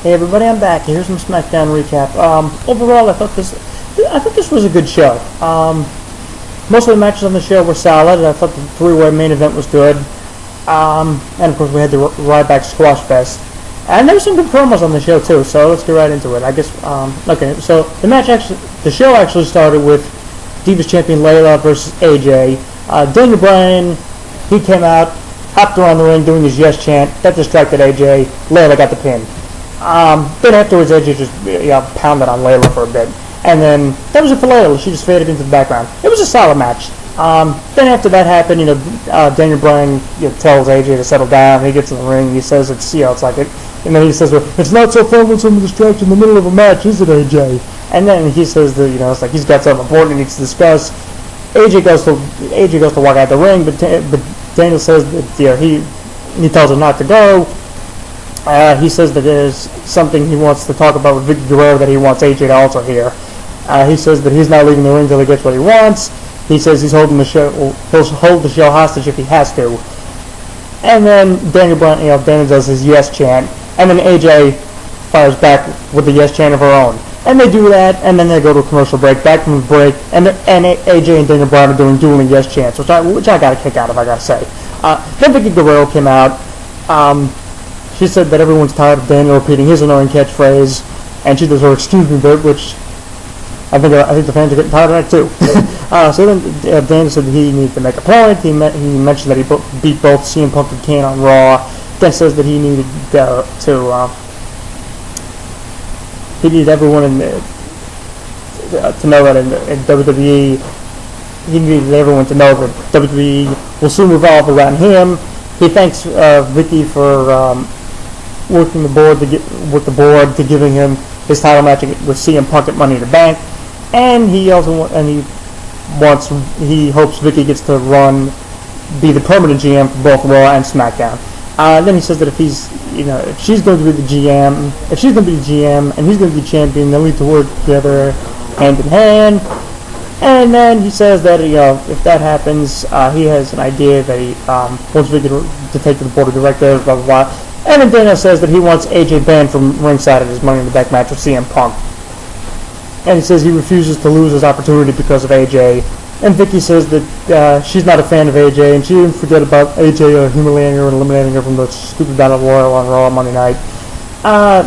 Hey everybody, I'm back. Here's some Smackdown recap. Overall, I thought this was a good show. Most of the matches on the show were solid. I thought the three-way main event was good. And of course, we had the Ryback Squash Fest. And there were some good promos on the show too. So let's get right into it. I guess. Okay. So the show actually started with Divas Champion Layla versus AJ. Daniel Bryan, he came out, hopped around the ring doing his yes chant. That distracted AJ. Layla got the pin. Then afterwards, AJ just pounded on Layla for a bit. And then that was it for Layla. She just faded into the background. It was a solid match. Then after that happened, Daniel Bryan tells AJ to settle down. He gets in the ring. He says it's like it. And then he says, well, it's not so fun when someone distracts in the middle of a match, is it, AJ? And then he says that it's like he's got something important he needs to discuss. AJ goes to walk out the ring, but Daniel says that he tells him not to go. He says that there's something he wants to talk about with Vicky Guerrero that he wants AJ to also hear. He says that he's not leaving the ring until he gets what he wants. He says he'll hold the show hostage if he has to. And then Daniel does his yes chant, and then AJ fires back with the yes chant of her own. And they do that, and then they go to a commercial break. Back from the break, and AJ and Daniel Bryan are doing dueling yes chants, which I got a kick out of, I gotta say. Then Vicky Guerrero came out. She said that everyone's tired of Daniel repeating his annoying catchphrase, and she does her excuse me bit, which I think the fans are getting tired of that too. So then Daniel said that he needed to make a point. He mentioned that he beat both CM Punk and Kane on Raw. Then says that he needed everyone to know that in WWE, he needed everyone to know that WWE will soon revolve around him. He thanks Vicky for working with the board to giving him his title match with CM Punk at Money in the Bank, and he hopes Vicky gets to be the permanent GM for both Raw and SmackDown. Then he says that if she's going to be the GM, and he's going to be champion, they'll need to work together hand in hand. And then he says that if that happens, he has an idea that he wants Vicky to take to the board of directors, blah blah blah. And then Daniel says that he wants AJ banned from ringside at his Money in the Bank match with CM Punk. And he says he refuses to lose his opportunity because of AJ. And Vicky says that she's not a fan of AJ, and she didn't forget about AJ humiliating her and eliminating her from the stupid Battle Royal on Raw Monday night.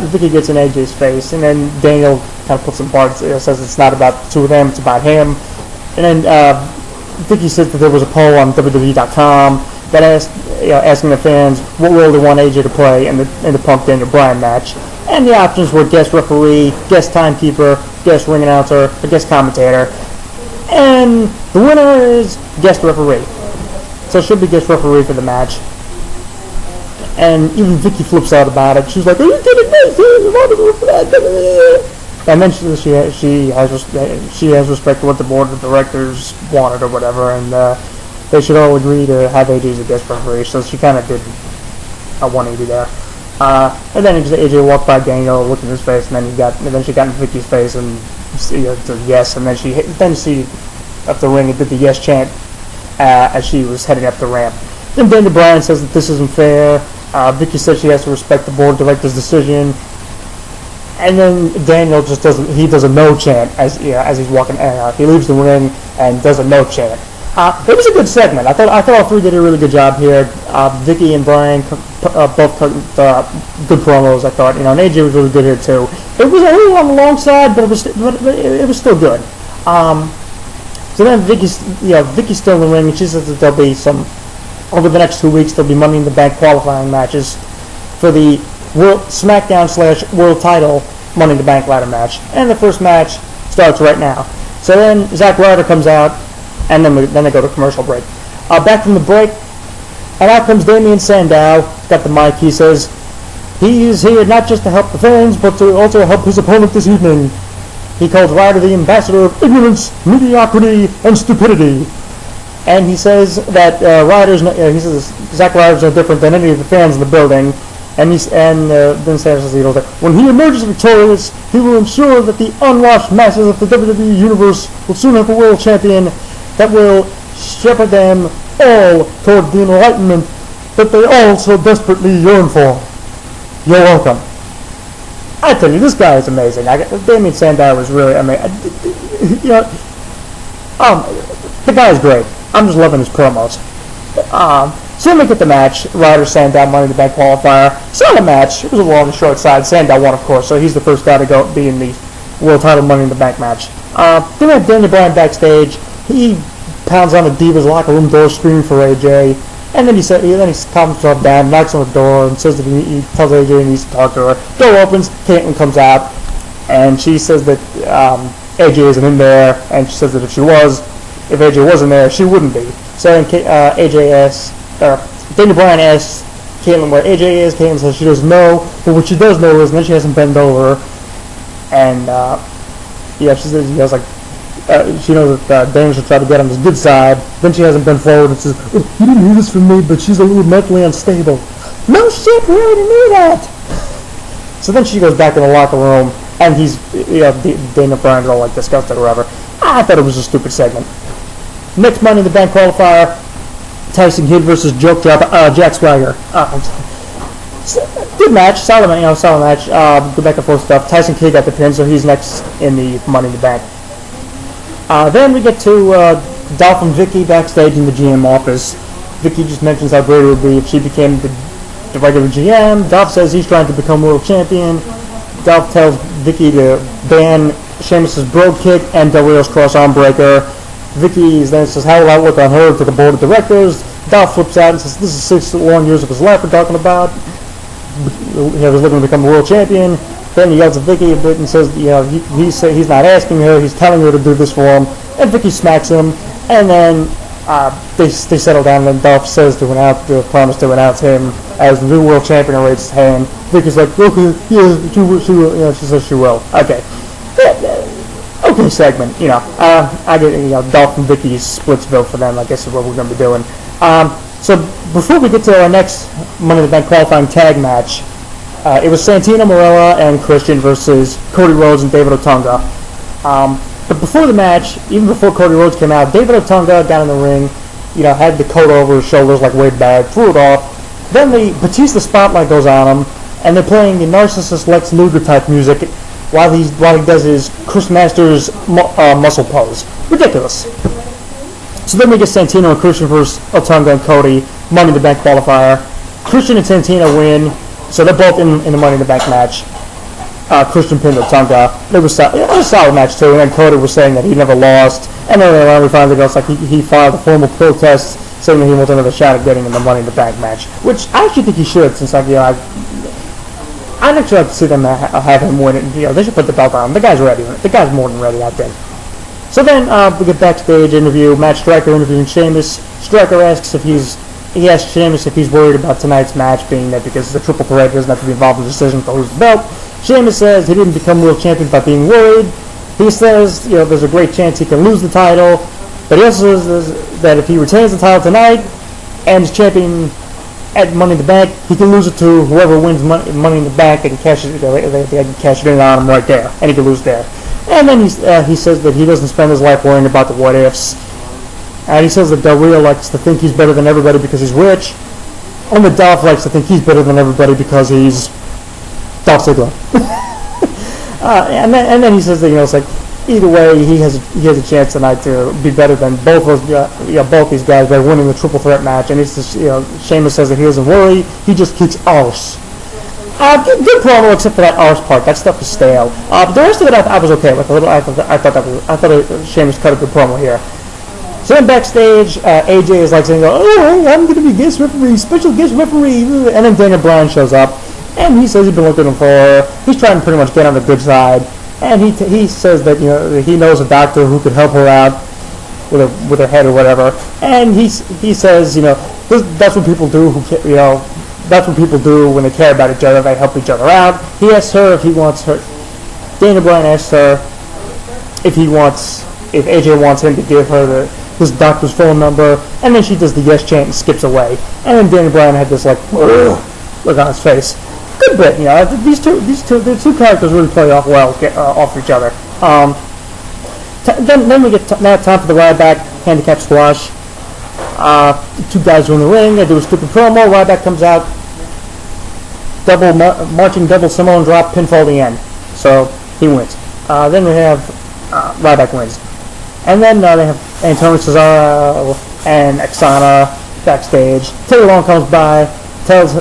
Vicky gets in AJ's face, and then Daniel kind of puts some parts, says it's not about the two of them, it's about him. And then Vicky said that there was a poll on WWE.com that asking the fans what role they want AJ to play in the Punk Daniel Bryan match. And the options were guest referee, guest timekeeper, guest ring announcer, or guest commentator. And the winner is guest referee. So it should be guest referee for the match. And even Vicky flips out about it. She's like, "Are you kidding me? And then she has respect to what the board of directors wanted or whatever, and they should all agree to have AJ as a guest referee. So she kind of did a 180 there. And then AJ walked by Daniel, looked in his face, and then she got in Vicky's face and said yes, and then she up the ring and did the yes chant as she was heading up the ramp. Then Daniel Bryan says that this isn't fair. Vicky says she has to respect the board of directors' decision. And then Daniel just does a no chant as he's walking. He leaves the ring and does a no chant. It was a good segment. I thought all three did a really good job here. Vicky and Bryan both cut good promos. I thought, and AJ was really good here too. It was a little on the long side, but it was still good. So then Vicky's still in the ring, and she says that there'll be over the next 2 weeks. There'll be Money in the Bank qualifying matches for the SmackDown / World Title Money in the Bank ladder match, and the first match starts right now. So then Zack Ryder comes out, and then they go to commercial break. Back from the break, and out comes Damien Sandow. Got the mic. He says he is here not just to help the fans, but to also help his opponent this evening. He calls Ryder the ambassador of ignorance, mediocrity, and stupidity. And he says that Zack Ryder's no different than any of the fans in the building. And then Sandow says that when he emerges victorious, he will ensure that the unwashed masses of the WWE Universe will soon have a world champion that will shepherd them all toward the enlightenment that they all so desperately yearn for. You're welcome. I tell you, this guy is amazing. Damien Sandow was really, you know, the guy is great. I'm just loving his promos. So then we get the match. Ryder, Sandow, Money in the Bank qualifier. Solid match. It was a little on the short side. Sandow won, of course, so he's the first guy to be in the world title Money in the Bank match. Then we have Daniel Bryan backstage. He pounds on the Divas locker room door, screaming for AJ. And then he calms himself down, knocks on the door, and says that he tells AJ he needs to talk to her. Door opens. Caitlyn comes out, and she says that AJ isn't in there, and she says that if AJ wasn't there, she wouldn't be. So then Daniel Bryan asks Caitlyn where AJ is. Caitlyn says she doesn't know, but what she does know is, and then she has him bend over, and she says she knows that Daniel should try to get on his good side. Then she has him bend forward and says, "Oh, you didn't hear this from me, but she's a little mentally unstable." No shit, we already knew that. So then she goes back in the locker room, and Daniel Bryan's all like disgusted or whatever. I thought it was a stupid segment. Next Money in the Bank qualifier, Tyson Kidd versus Jack Swagger. Good match, solid match. Go back and forth stuff. Tyson Kidd got the pin, so he's next in the Money in the Bank. Then we get to Dolph and Vicky backstage in the GM office. Vicky just mentions how great it would be if she became the regular GM. Dolph says he's trying to become world champion. Dolph tells Vicky to ban Sheamus' Brogue Kick and Del Rio's cross arm breaker. Vicky then says, "How will I look on her?" to the board of directors. Dolph flips out and says, "This is 6 long years of his life we're talking about. He's looking to become a world champion." Then he yells at Vicky a bit and says, he's not asking her, he's telling her to do this for him. And Vicky smacks him, and then they settle down. And then Dolph says to promise to announce him as the new world champion, and raises his hand. Vicky's like, "Okay, yeah, she will." Yeah, she says she will. Okay. Okay segment, I get, Dolph and Vicky Splitsville for them, I guess is what we're going to be doing. So before we get to our next Money in the Bank qualifying tag match, it was Santino Marella and Christian versus Cody Rhodes and David Otunga. But before the match, even before Cody Rhodes came out, David Otunga got in the ring, had the coat over his shoulders like Wade Barrett, threw it off. Then the Batista spotlight goes on him, and they're playing the narcissist Lex Luger type music while he does his Chris Masters muscle pose. Ridiculous. So then we get Santino and Christian versus Otunga and Cody, Money in the Bank qualifier. Christian and Santino win, so they're both in the Money in the Bank match. Christian pinned Otunga. It was a solid match too, and then Cody was saying that he never lost. And then we finally got he filed a formal protest saying that he wants another shot at getting in the Money in the Bank match, which I actually think he should, since I'd actually like to see them have him win it. They should put the belt on him. The guy's ready. The guy's more than ready, I think. So then we get backstage interview. Matt Striker interviewing Sheamus. Striker asks he asks Sheamus if he's worried about tonight's match, being that because it's a triple threat, he doesn't have to be involved in the decision to lose the belt. Sheamus says he didn't become world champion by being worried. He says there's a great chance he can lose the title, but he also says that if he retains the title tonight and is champion at Money in the Bank, he can lose it to whoever wins Money in the Bank. They can cash it. They can cash it in on him right there, and he can lose there. And then he says that he doesn't spend his life worrying about the what ifs. And he says that Del Rio likes to think he's better than everybody because he's rich, and that Dolph likes to think he's better than everybody because he's Dolph Ziggler. and then he says that it's like either way he has a chance tonight to be better than both these guys by winning the triple threat match. And it's just, Sheamus says that he doesn't worry, he just kicks arse. Good promo except for that arse part. That stuff is stale. But the rest of it I was okay with. I thought Sheamus cut a good promo here. So then backstage, AJ is like saying, "Oh, I'm going to be guest referee, special guest referee," and then Daniel Bryan shows up, and he says he's been looking for her. He's trying to pretty much get on the good side. And he says that he knows a doctor who could help her out with her head or whatever. And he says that's what people do that's what people do when they care about each other. They help each other out. He asks her if he wants her. Daniel Bryan asks her if AJ wants him to give her his doctor's phone number. And then she does the yes chant and skips away. And then Daniel Bryan had this look on his face. Good bit, the two characters really play off well off each other. Then we get now time for the Ryback handicap squash. The two guys are in the ring. They do a stupid promo. Ryback comes out. marching double Samoan drop, pinfall at the end. So he wins. Then we have Ryback wins. And then they have Antonio Cesaro and Oksana backstage. Teddy Long comes by, tells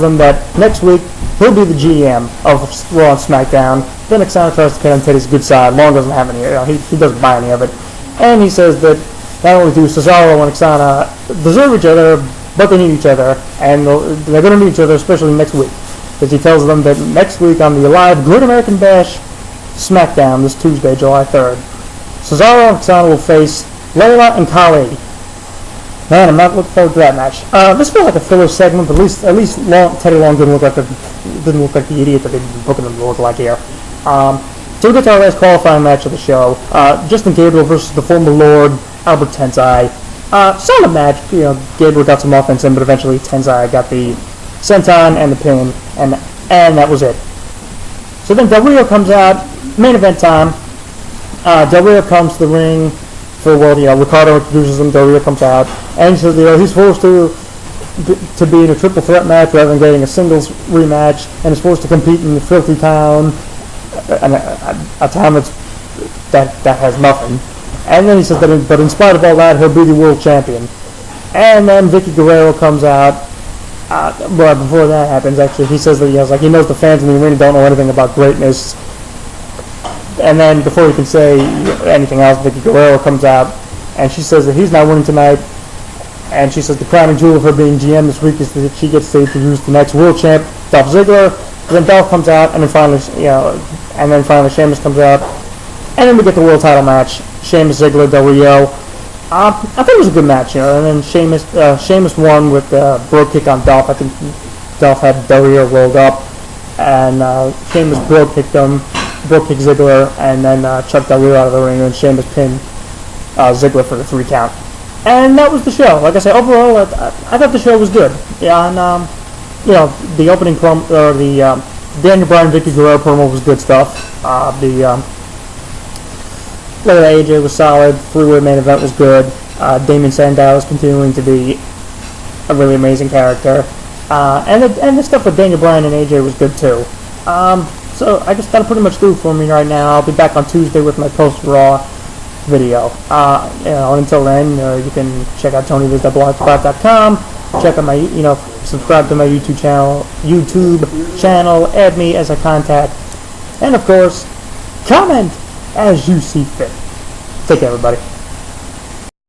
them that next week he'll be the GM of Raw and SmackDown. Then Oksana tries to get on Teddy's good side. Long doesn't have any. He doesn't buy any of it. And he says that not only do Cesaro and Oksana deserve each other, but they need each other, and they're going to need each other, especially next week. Because he tells them that next week on the live Great American Bash SmackDown this Tuesday, July 3rd, Cesaro and Oksana will face Layla and Kali. Man, I'm not looking forward to that match. This feels like a filler segment, but at least Teddy Long didn't look like the idiot that they've been booking him to look like here. So we get to our last qualifying match of the show. Justin Gabriel versus the former Lord, Albert Tensai. Solid match. Gabriel got some offense in, but eventually Tensai got the senton and the pin, and that was it. So then Del Rio comes out, main event time. Del Rio comes to the ring for, Ricardo introduces him, Del Rio comes out, and he says, he's forced to be in a triple threat match rather than getting a singles rematch, and is forced to compete in the filthy town, a town that has nothing. And then he says that, but in spite of all that, he'll be the world champion. And then Vicky Guerrero comes out. Well, before that happens, actually, he says that he knows the fans in the arena don't know anything about greatness. And then before he can say anything else, Vicky Guerrero comes out, and she says that he's not winning tonight. And she says the crown and jewel of her being GM this week is that she gets to introduce the next world champ, Dolph Ziggler. Then Dolph comes out, and then finally, Sheamus comes out, and then we get the world title match: Sheamus, Ziggler, Del Rio. I thought it was a good match, and then Sheamus won with the brogue kick on Dolph. I think Dolph had Del Rio rolled up, and Sheamus brogue kicked Ziggler, and then chucked Del Rio out of the ring, and Sheamus pinned Ziggler for the 3 count. And that was the show. Like I said, overall, I thought the show was good. Yeah, and the opening promo, or the Daniel Bryan Vicky Guerrero promo was good stuff. AJ was solid. 3-way main event was good. Damon Sandow is continuing to be a really amazing character. And the stuff with Daniel Bryan and AJ was good too. So I guess that'll pretty much do it for me right now. I'll be back on Tuesday with my post-Raw video. Until then, you can check out TonyViz.blogspot.com. Check out my, subscribe to my YouTube channel, add me as a contact, and of course, comment as you see fit. Take care, everybody.